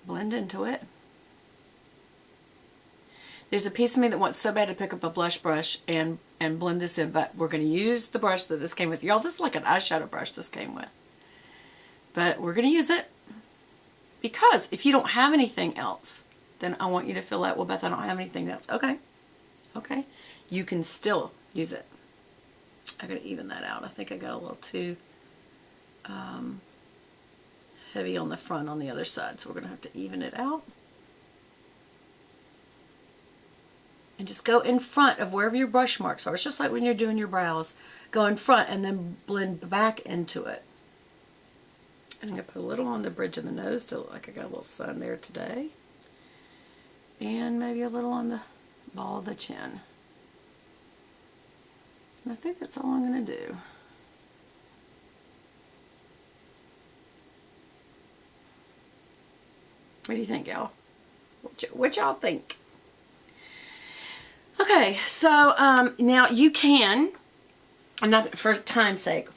blend into it. There's a piece of me that wants so bad to pick up a blush brush and blend this in, but we're going to use the brush that this came with. Y'all, this is like an eyeshadow brush this came with. But we're going to use it because if you don't have anything else, then I want you to feel like, well, Beth, I don't have anything else. Okay. Okay. You can still use it. I got to even that out. I think I got a little too heavy on the front on the other side, so we're going to have to even it out. And just go in front of wherever your brush marks are. It's just like when you're doing your brows. Go in front and then blend back into it. And I'm going to put a little on the bridge of the nose to look like I got a little sun there today. And maybe a little on the ball of the chin. And I think that's all I'm going to do. What do you think, y'all? What y'all think? Okay, so now you can, not for time's sake,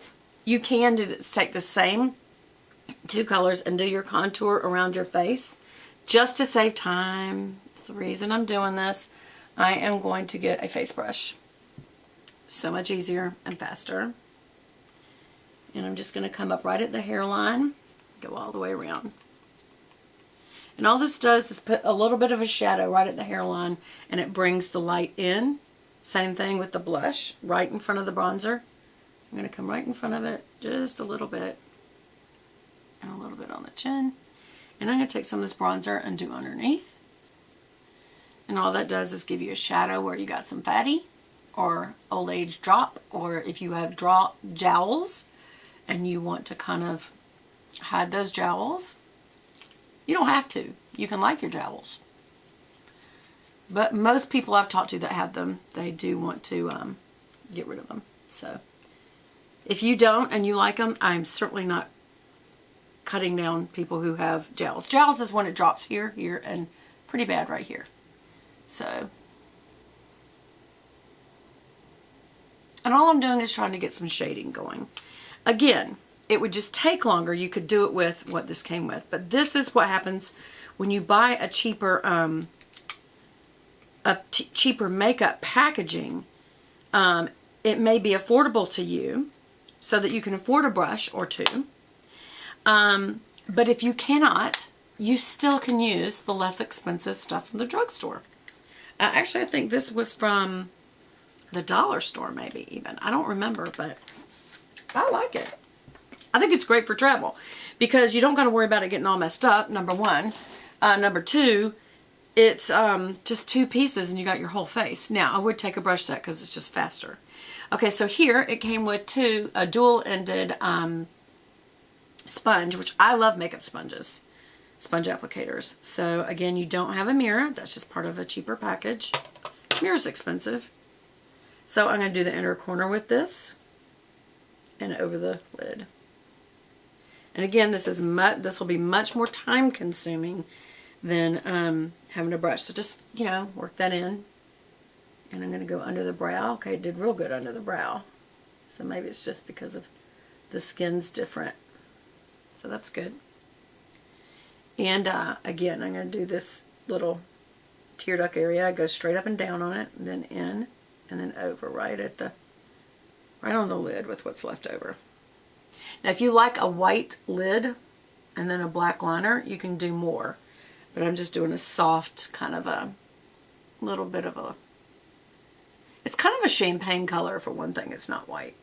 you can do this, take the same two colors and do your contour around your face. Just to save time, the reason I'm doing this, I am going to get a face brush. So much easier and faster. And I'm just going to come up right at the hairline, go all the way around. And all this does is put a little bit of a shadow right at the hairline, and it brings the light in. Same thing with the blush, right in front of the bronzer. I'm going to come right in front of it, just a little bit, and a little bit on the chin. And I'm going to take some of this bronzer and do underneath. And all that does is give you a shadow where you got some fatty, or old age drop, or if you have jowls, and you want to kind of hide those jowls. You don't have to. You can like your jowls. But most people I've talked to that have them, they do want to get rid of them. So if you don't and you like them, I'm certainly not cutting down people who have jowls. Jowls is when it drops here, and pretty bad right here. So, and all I'm doing is trying to get some shading going. Again, it would just take longer. You could do it with what this came with. But this is what happens when you buy a cheaper cheaper makeup packaging. It may be affordable to you so that you can afford a brush or two. But if you cannot, you still can use the less expensive stuff from the drugstore. Actually, I think this was from the dollar store maybe even. I don't remember, but I like it. I think it's great for travel because you don't got to worry about it getting all messed up, number one. Number two, it's just two pieces and you got your whole face. Now, I would take a brush set because it's just faster. Okay, so here it came with a dual-ended sponge, which I love makeup sponges, sponge applicators. So again, you don't have a mirror. That's just part of a cheaper package. Mirror's expensive. So I'm going to do the inner corner with this and over the lid. And again, this will be much more time consuming than having a brush. So just, you know, work that in. And I'm going to go under the brow. Okay, it did real good under the brow. So maybe it's just because of the skin's different. So that's good. And again, I'm going to do this little tear duct area. I go straight up and down on it, and then in, and then over, right on the lid with what's left over. Now, if you like a white lid and then a black liner, you can do more. But I'm just doing a soft kind of a little bit of a, it's kind of a champagne color for one thing. It's not white.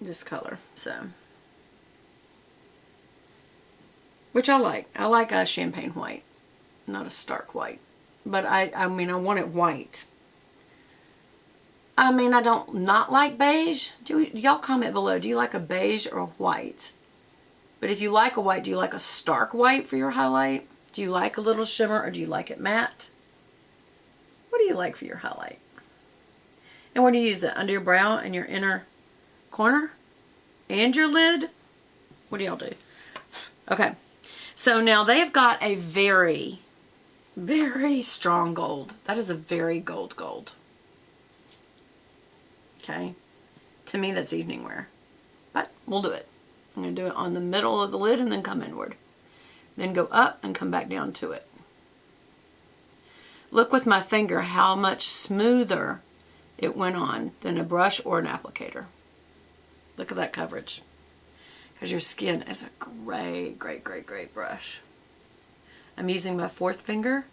This color, so. Which I like. I like a champagne white, not a stark white. But I mean, I want it white. I mean, I don't not like beige. Y'all comment below. Do you like a beige or a white? But if you like a white, do you like a stark white for your highlight? Do you like a little shimmer or do you like it matte? What do you like for your highlight? And where do you use it? Under your brow and your inner corner? And your lid? What do y'all do? Okay. So now they've got a very, very strong gold. That is a very gold. Okay. To me, that's evening wear. But we'll do it. I'm going to do it on the middle of the lid and then come inward. Then go up and come back down to it. Look with my finger how much smoother it went on than a brush or an applicator. Look at that coverage. Because your skin is a great, great, great, great brush. I'm using my fourth finger.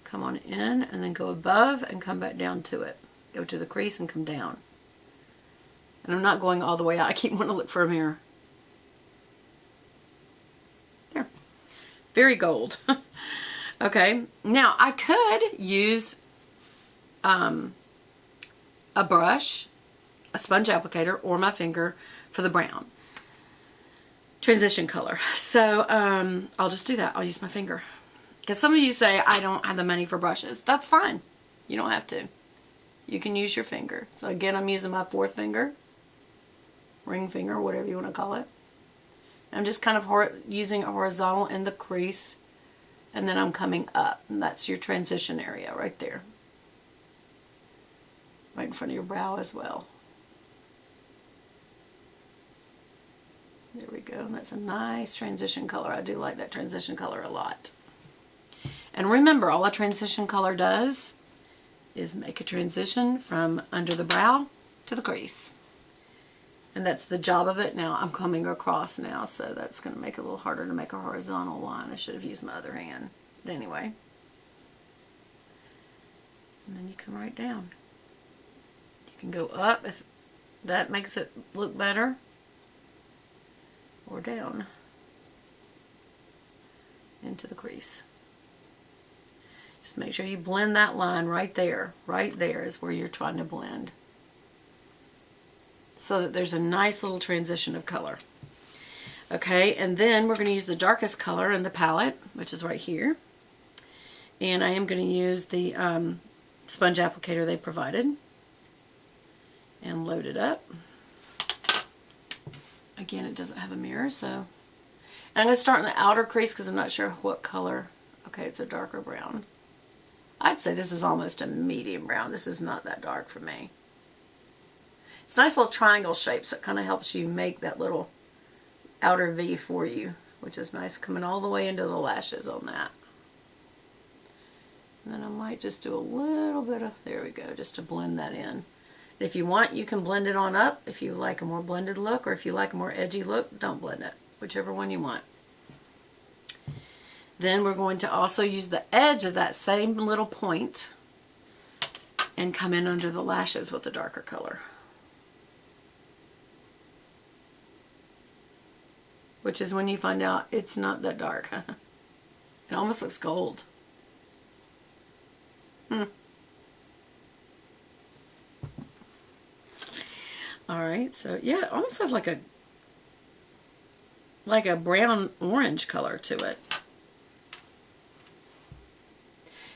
Come on in and then go above and come back down to it. Go to the crease and come down. And I'm not going all the way out. I keep wanting to look for a mirror. There. Very gold. Okay. Now, I could use a brush, a sponge applicator, or my finger for the brown transition color. So I'll just do that. I'll use my finger. Because some of you say, I don't have the money for brushes. That's fine. You don't have to. You can use your finger. So again, I'm using my fourth finger, ring finger, whatever you want to call it. I'm just kind of using a horizontal in the crease, and then I'm coming up, and that's your transition area right there. Right in front of your brow as well. There we go. That's a nice transition color. I do like that transition color a lot. And remember, all a transition color does is make a transition from under the brow to the crease. And that's the job of it. Now I'm coming across now, so that's going to make it a little harder to make a horizontal line. I should have used my other hand. But anyway. And then you come right down. You can go up if that makes it look better, or down into the crease. Just make sure you blend that line right there. Right there is where you're trying to blend, so that there's a nice little transition of color. Okay, and then we're going to use the darkest color in the palette, which is right here. And I am going to use the sponge applicator they provided and load it up. Again, it doesn't have a mirror, so and I'm going to start in the outer crease because I'm not sure what color. Okay, it's a darker brown. I'd say this is almost a medium brown. This is not that dark for me. It's a nice little triangle shape, so it kind of helps you make that little outer V for you, which is nice, coming all the way into the lashes on that. And then I might just do a little bit of, there we go, just to blend that in. If you want, you can blend it on up if you like a more blended look, or if you like a more edgy look, don't blend it. Whichever one you want. Then we're going to also use the edge of that same little point and come in under the lashes with the darker color. Which is when you find out it's not that dark. It almost looks gold. Alright, so yeah, it almost has like a brown orange color to it.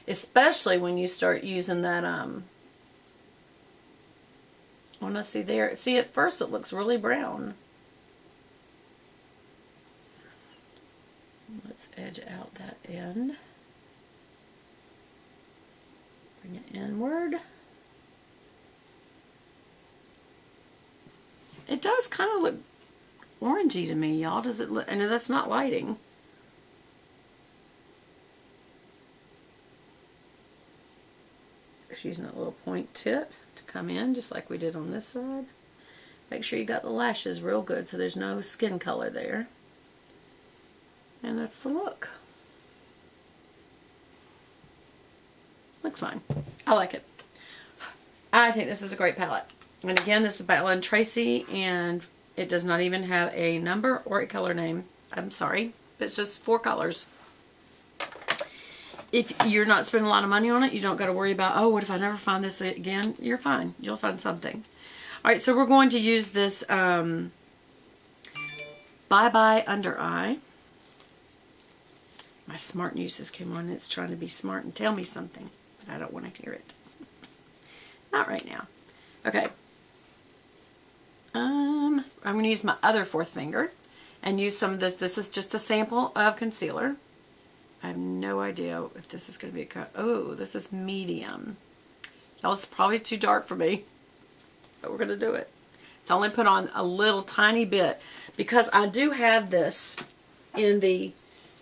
Especially when you start using that when I see there, see at first it looks really brown. Let's edge out that end. Bring it inward. It does kind of look orangey to me, y'all. Does it look? And that's not lighting. Just using that little point tip to come in, just like we did on this side. Make sure you got the lashes real good so there's no skin color there. And that's the look. Looks fine. I like it. I think this is a great palette. And again, this is by Ellen Tracy, and it does not even have a number or a color name. I'm sorry. It's just 4 colors. If you're not spending a lot of money on it, you don't got to worry about, oh, what if I never find this again? You're fine. You'll find something. All right, so we're going to use this Bye Bye Under Eye. My smart news came on, and it's trying to be smart and tell me something, but I don't want to hear it. Not right now. Okay. I'm going to use my other 4th finger and use some of this. This is just a sample of concealer. I have no idea if this is going to be a cut. Oh, this is medium. Y'all, it's probably too dark for me, but we're going to do it. So I only put on a little tiny bit because I do have this in the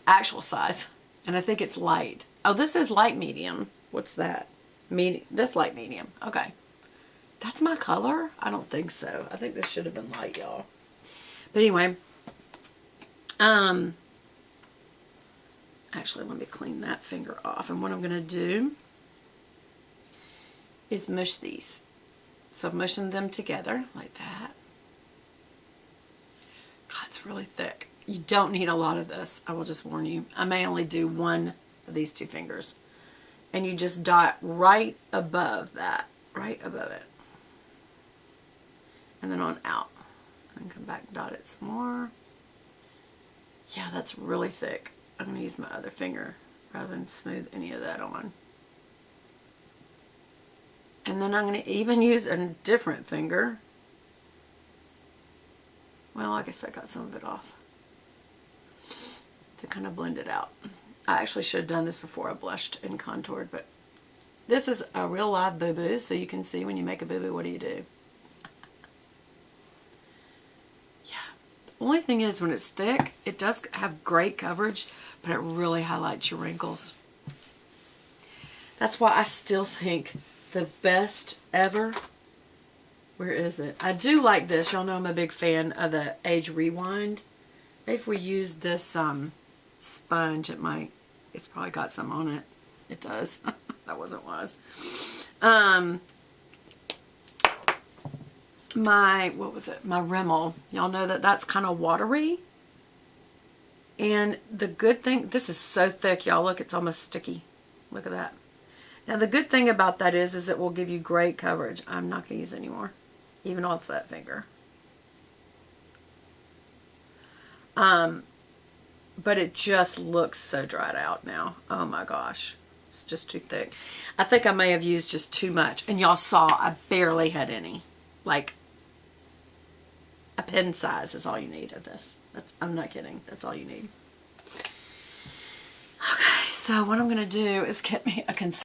actual size. And I think it's light. Oh, this is light medium. What's that? That's light medium. Okay. That's my color? I don't think so. I think this should have been light, y'all. But anyway. Actually, let me clean that finger off. And what I'm going to do is mush these. So I'm mushing them together like that. God, it's really thick. You don't need a lot of this. I will just warn you. I may only do one of these 2 fingers. And you just dot right above that. Right above it. And then on out. And come back and dot it some more. Yeah, that's really thick. I'm going to use my other finger rather than smooth any of that on. And then I'm going to even use a different finger. Well, I guess I got some of it off. To kind of blend it out. I actually should have done this before I blushed and contoured, but this is a real live boo-boo, so you can see when you make a boo-boo, what do you do? Only thing is, when it's thick, it does have great coverage, but it really highlights your wrinkles. That's why I still think the best ever, where is it? I do like this. Y'all know I'm a big fan of the Age Rewind. If we use this sponge, it's probably got some on it. It does. That wasn't wise. What was it? My Rimmel. Y'all know that that's kind of watery. And the good thing, this is so thick, y'all. Look, it's almost sticky. Look at that. Now, the good thing about that is it will give you great coverage. I'm not going to use any more, even off that finger. But it just looks so dried out now. Oh my gosh. It's just too thick. I think I may have used just too much. And y'all saw I barely had any. Like, a pen size is all you need of this. I'm not kidding. That's all you need. Okay, so what I'm going to do is get me a concealer.